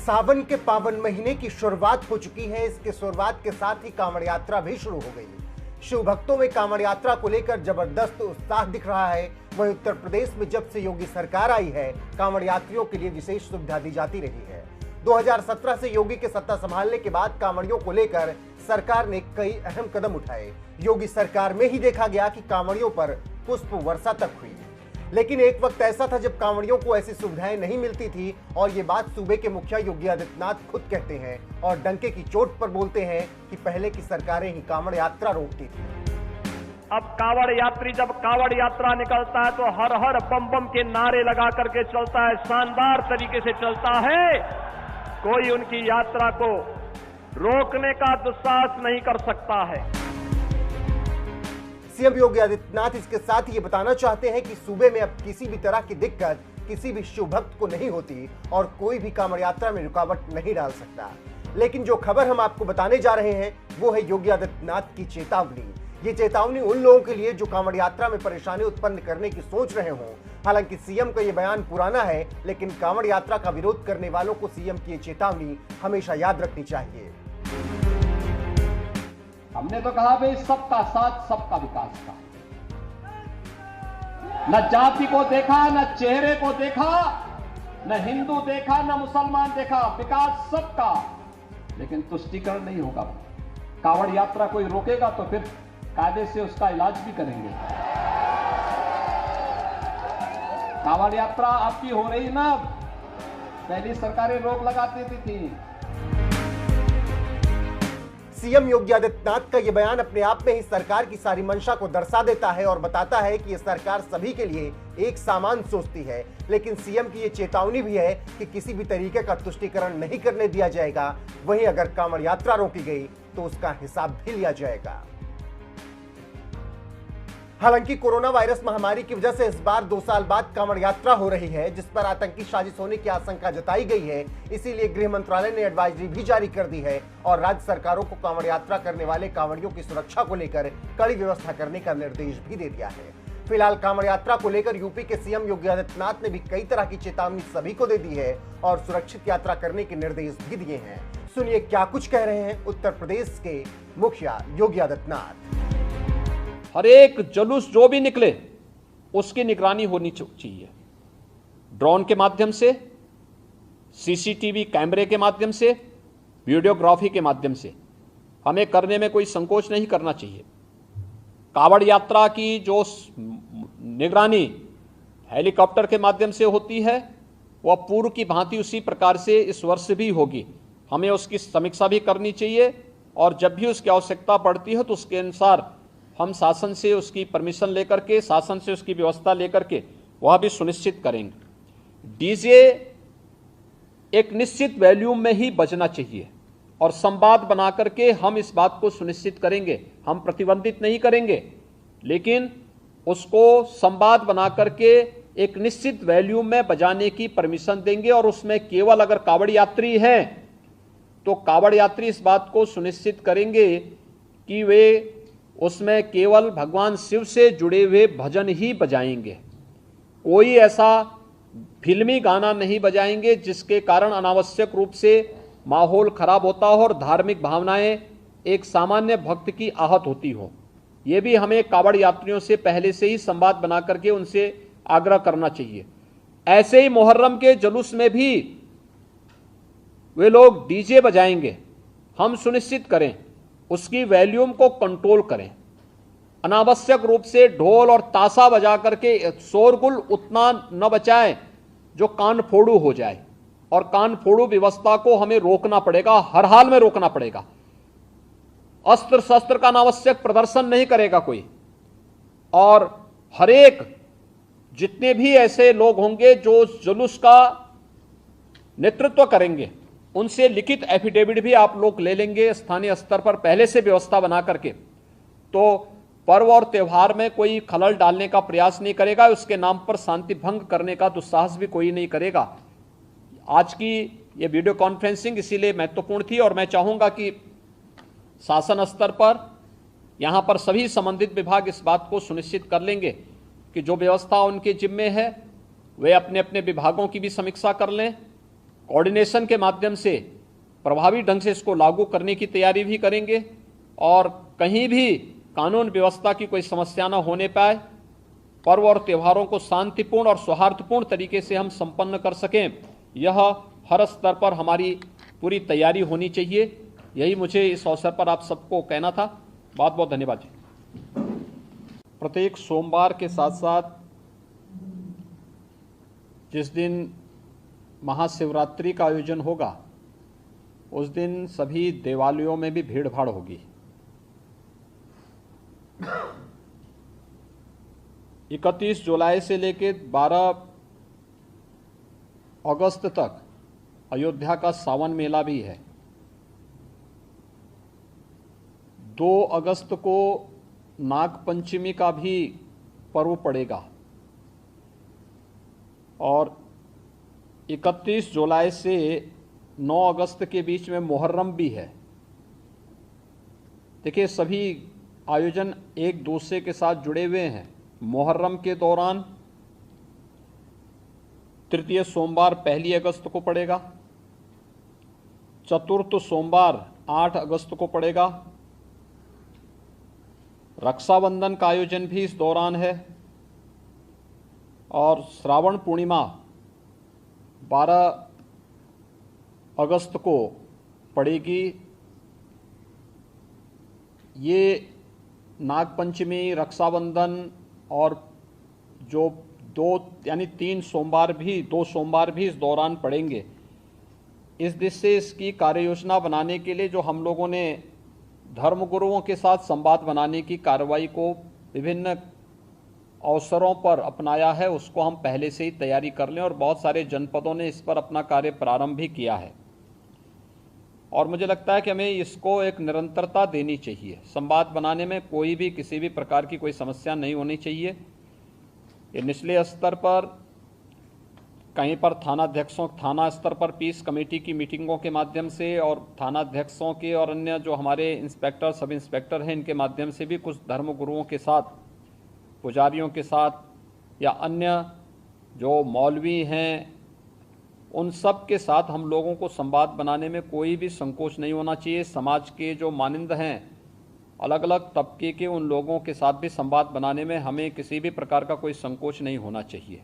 सावन के पावन महीने की शुरुआत हो चुकी है। इसके शुरुआत के साथ ही कांवड़ यात्रा भी शुरू हो गई। शिव भक्तों में कांवड़ यात्रा को लेकर जबरदस्त उत्साह दिख रहा है। वहीं उत्तर प्रदेश में जब से योगी सरकार आई है, कांवड़ यात्रियों के लिए विशेष सुविधा दी जाती रही है। 2017 से योगी के सत्ता संभालने के बाद कांवड़ियों को लेकर सरकार ने कई अहम कदम उठाए। योगी सरकार में ही देखा गया कि कांवड़ियों पर पुष्प वर्षा तक हुई। लेकिन एक वक्त ऐसा था जब कांवड़ियों को ऐसी सुविधाएं नहीं मिलती थी, और ये बात सूबे के मुखिया योगी आदित्यनाथ खुद कहते हैं और डंके की चोट पर बोलते हैं कि पहले की सरकारें ही कांवड़ यात्रा रोकती थी। अब कांवड़ यात्री जब कांवड़ यात्रा निकलता है तो हर हर बम बम के नारे लगा करके चलता है, शानदार तरीके से चलता है। कोई उनकी यात्रा को रोकने का दुस्साहस नहीं कर सकता है। सीएम योगी आदित्यनाथ इसके साथ ये बताना चाहते हैं कि सूबे में अब किसी भी तरह की दिक्कत किसी भी शिव भक्त को नहीं होती और कोई भी कांवड़ यात्रा में रुकावट नहीं डाल सकता। लेकिन जो खबर हम आपको बताने जा रहे हैं वो है योगी आदित्यनाथ की चेतावनी। ये चेतावनी उन लोगों के लिए जो कांवड़ यात्रा में परेशानी उत्पन्न करने की सोच रहे हों। हालांकि सीएम का ये बयान पुराना है, लेकिन कांवड़ यात्रा का विरोध करने वालों को सीएम की ये चेतावनी हमेशा याद रखनी चाहिए। हमने तो कहा भाई सबका साथ सबका विकास का, न जाति को देखा, न चेहरे को देखा, न हिंदू देखा, न मुसलमान देखा, विकास सबका। लेकिन तुष्टीकरण नहीं होगा। कांवड़ यात्रा कोई रोकेगा तो फिर कायदे से उसका इलाज भी करेंगे। कांवड़ यात्रा आपकी हो रही ना, पहली सरकारें रोक लगा देती थी। सीएम योगी आदित्यनाथ का यह बयान अपने आप में ही सरकार की सारी मंशा को दर्शा देता है और बताता है कि यह सरकार सभी के लिए एक समान सोचती है। लेकिन सीएम की यह चेतावनी भी है कि किसी भी तरीके का तुष्टीकरण नहीं करने दिया जाएगा। वहीं अगर कांवड़ यात्रा रोकी गई तो उसका हिसाब भी लिया जाएगा। हालांकि कोरोना वायरस महामारी की वजह से इस बार 2 साल बाद कांवड़ यात्रा हो रही है, जिस पर आतंकी साजिश होने की आशंका जताई गई है। इसीलिए गृह मंत्रालय ने एडवाइजरी भी जारी कर दी है और राज्य सरकारों को कांवड़ यात्रा करने वाले कांवड़ियों की सुरक्षा को लेकर कड़ी व्यवस्था करने का निर्देश भी दे दिया है। फिलहाल कांवड़ यात्रा को लेकर यूपी के सीएम योगी आदित्यनाथ ने भी कई तरह की चेतावनी सभी को दे दी है और सुरक्षित यात्रा करने के निर्देश भी दिए हैं। सुनिए क्या कुछ कह रहे हैं उत्तर प्रदेश के मुखिया योगी आदित्यनाथ। हर एक जुलूस जो भी निकले उसकी निगरानी होनी चाहिए। ड्रोन के माध्यम से, सीसीटीवी कैमरे के माध्यम से, वीडियोग्राफी के माध्यम से हमें करने में कोई संकोच नहीं करना चाहिए। कांवड़ यात्रा की जो निगरानी हेलीकॉप्टर के माध्यम से होती है वह पूर्व की भांति उसी प्रकार से इस वर्ष भी होगी। हमें उसकी समीक्षा भी करनी चाहिए और जब भी उसकी आवश्यकता पड़ती है तो उसके अनुसार हम शासन से उसकी परमिशन लेकर के, शासन से उसकी व्यवस्था लेकर के वह भी सुनिश्चित करेंगे। डीजे एक निश्चित वॉल्यूम में ही बजना चाहिए और संवाद बना करके हम इस बात को सुनिश्चित करेंगे। हम प्रतिबंधित नहीं करेंगे, लेकिन उसको संवाद बना करके एक निश्चित वॉल्यूम में बजाने की परमिशन देंगे। और उसमें केवल अगर कांवड़ यात्री हैं तो कांवड़ यात्री इस बात को सुनिश्चित करेंगे कि वे उसमें केवल भगवान शिव से जुड़े हुए भजन ही बजाएंगे। कोई ऐसा फिल्मी गाना नहीं बजाएंगे जिसके कारण अनावश्यक रूप से माहौल खराब होता हो और धार्मिक भावनाएं एक सामान्य भक्त की आहत होती हो। ये भी हमें कांवड़ यात्रियों से पहले से ही संवाद बना करके उनसे आग्रह करना चाहिए। ऐसे ही मुहर्रम के जुलूस में भी वे लोग डीजे बजाएंगे, हम सुनिश्चित करें उसकी वॉल्यूम को कंट्रोल करें। अनावश्यक रूप से ढोल और ताशा बजा करके शोरगुल उतना न बचाएं जो कान फोड़ू हो जाए, और कान फोड़ू व्यवस्था को हमें रोकना पड़ेगा, हर हाल में रोकना पड़ेगा। अस्त्र शस्त्र का अनावश्यक प्रदर्शन नहीं करेगा कोई। और हर एक जितने भी ऐसे लोग होंगे जो जुलूस का नेतृत्व करेंगे उनसे लिखित एफिडेविट भी आप लोग ले लेंगे स्थानीय स्तर पर पहले से व्यवस्था बना करके। तो पर्व और त्यौहार में कोई खलल डालने का प्रयास नहीं करेगा, उसके नाम पर शांति भंग करने का दुस्साहस भी कोई नहीं करेगा। आज की ये वीडियो कॉन्फ्रेंसिंग इसीलिए महत्वपूर्ण थी और मैं चाहूंगा कि शासन स्तर पर यहाँ पर सभी संबंधित विभाग इस बात को सुनिश्चित कर लेंगे कि जो व्यवस्था उनके जिम्मे है वे अपने अपने विभागों की भी समीक्षा कर लें कोऑर्डिनेशन के माध्यम से प्रभावी ढंग से इसको लागू करने की तैयारी भी करेंगे और कहीं भी कानून व्यवस्था की कोई समस्या न होने पाए, पर्व और त्योहारों को शांतिपूर्ण और सौहार्दपूर्ण तरीके से हम संपन्न कर सकें, यह हर स्तर पर हमारी पूरी तैयारी होनी चाहिए। यही मुझे इस अवसर पर आप सबको कहना था। बहुत बहुत धन्यवाद जी। प्रत्येक सोमवार के साथ साथ जिस दिन महाशिवरात्रि का आयोजन होगा उस दिन सभी देवालयों में भी भीड़ भाड़ होगी। 31 जुलाई से लेकर 12 अगस्त तक अयोध्या का सावन मेला भी है। 2 अगस्त को नाग पंचमी का भी पर्व पड़ेगा और 31 जुलाई से 9 अगस्त के बीच में मुहर्रम भी है। देखिए, सभी आयोजन एक दूसरे के साथ जुड़े हुए हैं। मुहर्रम के दौरान तृतीय सोमवार 1 अगस्त को पड़ेगा, चतुर्थ सोमवार 8 अगस्त को पड़ेगा। रक्षाबंधन का आयोजन भी इस दौरान है और श्रावण पूर्णिमा 12 अगस्त को पड़ेगी। ये नागपंचमी, रक्षाबंधन और जो 2 सोमवार भी इस दौरान पड़ेंगे। इस दिशा से इसकी कार्य योजना बनाने के लिए जो हम लोगों ने धर्मगुरुओं के साथ संवाद बनाने की कार्रवाई को विभिन्न अवसरों पर अपनाया है, उसको हम पहले से ही तैयारी कर लें और बहुत सारे जनपदों ने इस पर अपना कार्य प्रारंभ भी किया है और मुझे लगता है कि हमें इसको एक निरंतरता देनी चाहिए। संवाद बनाने में कोई भी किसी भी प्रकार की कोई समस्या नहीं होनी चाहिए। ये निचले स्तर पर कहीं पर थाना स्तर पर पीस कमेटी की मीटिंगों के माध्यम से और थानाध्यक्षों के और अन्य जो हमारे इंस्पेक्टर, सब इंस्पेक्टर हैं, इनके माध्यम से भी कुछ धर्मगुरुओं के साथ, पुजारियों के साथ या अन्य जो मौलवी हैं उन सब के साथ हम लोगों को संवाद बनाने में कोई भी संकोच नहीं होना चाहिए। समाज के जो मानिंद हैं, अलग अलग तबके के, उन लोगों के साथ भी संवाद बनाने में हमें किसी भी प्रकार का कोई संकोच नहीं होना चाहिए।